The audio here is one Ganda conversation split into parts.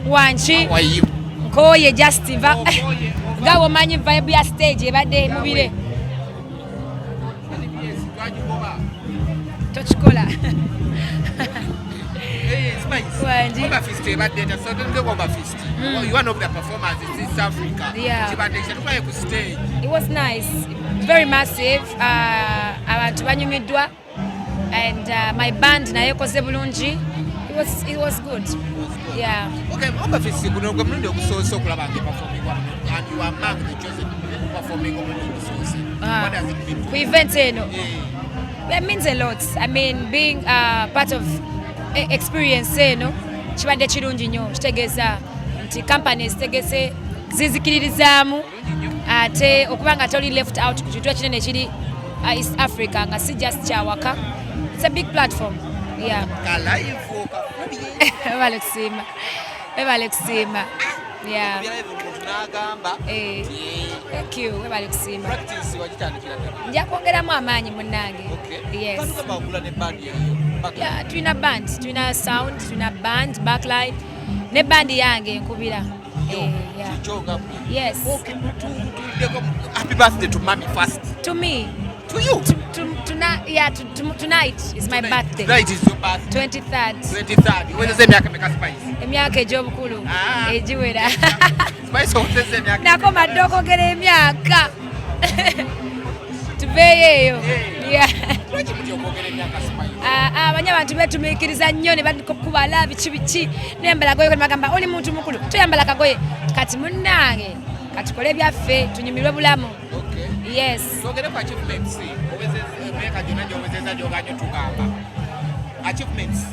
Wanchi. Koye just gawo manyi vibe ya stage ebadde mubire. Tochikola. You one of the performers in East Africa. Yeah. It was nice. Very massive. Abantu banyumidwa. And my band nayo koze bulungi. It was good. Yeah. Okay, Oba Festi kuno gomlundo kusoso kulaba nge performing and you are marked the chosen performing on the What does it mean? We event it means a lot. I mean, being part of experience kibadde kirungi nnyo kitegeeza nti companies tegese zizikiririzaamu ate okuba nga toli left out ku kintu kinene kiri East Africa nga si just kyawaka. It's a big platform. Yeah. Ebale kusiima. Yeah. Thank you. Ebale kusiima. Practice wagitandikira ddala. Nja kwongeramu amaanyi munnange. Yes. Yeah, tulina band, tulina sound, tulina band, backline, ne band yange enkubira. Yeah. Yes. Okay. Happy birthday to Mommy first. To me. To you? Tonight is my birthday. Tonight is your birthday. 23rd. 23rd. When's the myaka meka Spice? Emyaka egy'obukulu. Ejiwera. Spice when's the myaka? Nako madoko gere emyaka. Tubeeyo. Yeah. Lwaki mutyo okwogera emyaka Spice? Abanya abantu betumiikiriza nnyo ne bakubala biki nembala goye bagamba oli muntu mukulu. Tuyambala kagoye. Kati munnange. Kati kole byaffe tunyumirwe bulamu. Yes. Achievements. Achievements.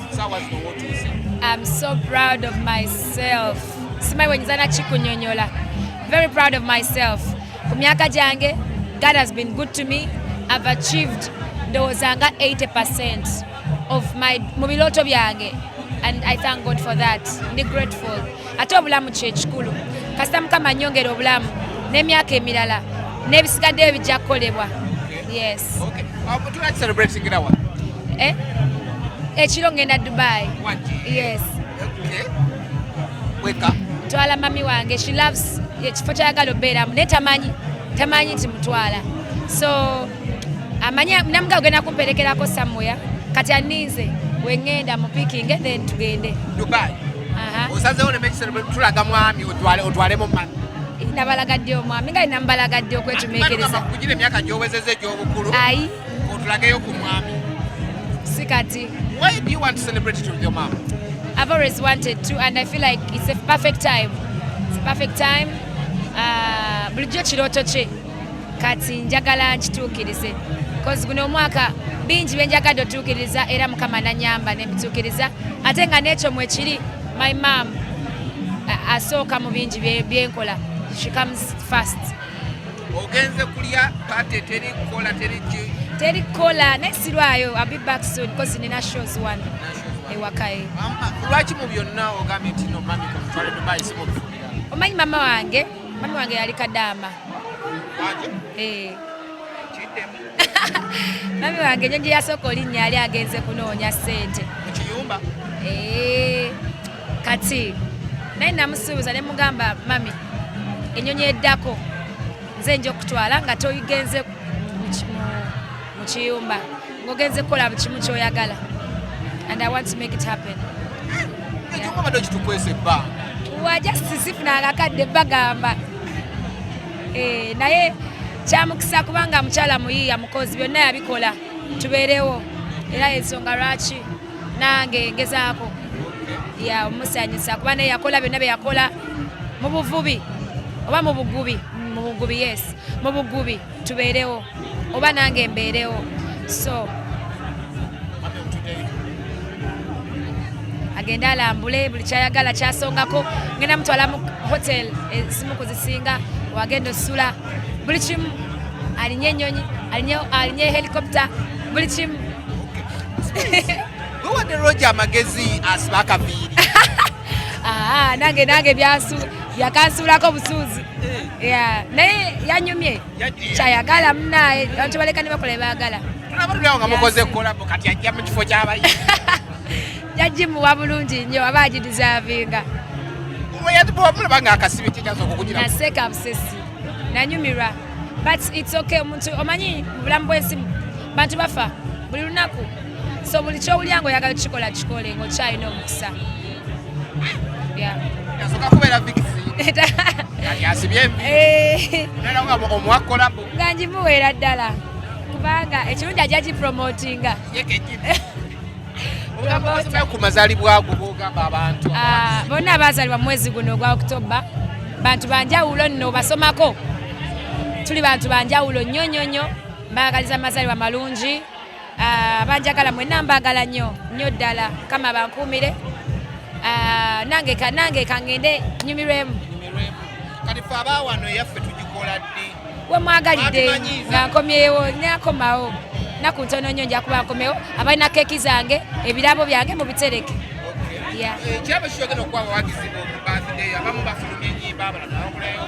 I'm so proud of myself. Very proud of myself. Kumyaka jange, God has been good to me. I've achieved those 80% of my mubiloto byange, and I thank God for that. I'm grateful. Ate obulamu kyekikulu. Kasita Mukama nnyongera obulamu n'emyaka emirala. Nebisigadde bijja kukolebwa. Yes. Okay. Would you like to celebrate in Ginawa? Ekiro ngenda Dubai. What? Yes. Okay. Wake up. Twala mami wange. She loves ekifo kyayagala obeeramu. Ne tamanyi timutwala. So amanya namuga ogenda kumperekerako somewhere. Kati aninze wengenda mu picking then tugende. Dubai. Osazeewo ne make celebrate tulaga mwami otwale mu mami. Nabalagadde omwami nga nambalagadde okwetumiikiriza. Kugira emyaka gy'owezezza egy'obukulu. Ayi. Otulageyo ku mwami. Sikati. Why do you want to celebrate it with your mom? I've always wanted to, and I feel like it's a perfect time. It's a perfect time. Bulijjo kirooto kye. Kati njagala nkituukirize. Because guno omwaka bingi bye njagadde otuukiriza era Mukama nanyamba ne mbituukiriza. Ate nga n'ekyo mwekiri my mom asooka mu bingi byenkola. She comes first. Ogenze kulya party teri kola next lwayo. I'll be back soon because nina shows one. Ewakaye. Lwaki mu byonna ogambye nti no mami kumutwale Dubai si mu bifubira? Omanyi mama wange yali kadama. Waje? Mami wange nyo gye yasooka olinnya yali agenze kunoonya ssente. Mu kiyumba? Kati naye namusuubiza ne mugamba mami enyonyi eddako nze nja okutwala nga toyigenze mu kiyumba ng'ogenze kukola buli kimu ky'oyagala, and I want to make it happen. Just sifunanga akadde bagamba naye kyamukisa kubanga mukyala muyiiya mukozi byonna yabikola tubeerewo era ensonga lwaki nange ngezaako omusanyusa kuba naye yakola byonna bye yakola mu buvubi oba mu bugubi mu bugubi tubeerewo oba nange mbeerewo. So agenda alambule buli kyayagala kyasongako, ngenda mutwala mu hotel ezimu kuzisinga wagenda osula buli kimu, alinye ennyonyi alinye helicopter buli kimu. Wadde Roger Amagezi asiba akaviiri. Nange byakansuulako busuuzi. Naye yanyumye kyayagala munaye abantu baleka ne bakola baagala. Tulabulirawo nga mukoze kolabo kati ajja mu kifo ky'abayi. Yagimuwa bulungi nnyo aba agideservinga. Bw'omulaba ng'akasibe kikyasobola okukugira. Naseeka busesi. Nanyumirwa. But it's okay omuntu omanyi mu bulamu bw'ensi bantu bafa buli lunaku. So buli ky'owulira ng'oyagala kikola kikole ng'okyalina omukisa. Yeah. Yasooka kubeera vikisi. Yasibye embi. Nera omuwa kolabo. Nga ngimuweera ddala. Kubanga ekirungi ajja gipromotinga. Ku mazaalibwa go b'ogamba abantu. Bonna abaazaalibwa mu mwezi guno ogwa October bantu banjawulo nno basomako. Tuli bantu banjawulo nnyo. Mbaagaliza amazaalibwa malungi. Banjagala mwenna mbaagala nnyo ddala. Kama bankuumire. Nange kangende nyumirwemu. Kati ffe abaawano yaffe tugikola ddi? We mwagalidde nga nkomyewo nakomawo. Naku ntono nnyo nja kuba nkomewo. Abalina keeki zange, ebirabo byange mubitereke. Kirabo kikyogenda okuba abawagizi mu birthday abamu bafulumya ennyimba abalala n'abagulayo.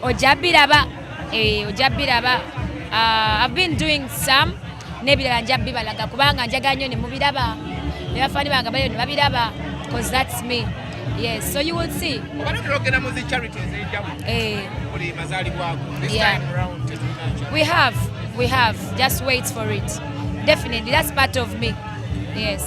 Ojja biraba. I've been doing some. Nebirala nja bibalaga kubanga njagala nnyo ne mubiraba. Ne bafaani bange baliyo ne babiraba. Because that's me. Yes, so you will see. We have. Just wait for it. Definitely, that's part of me. Yes.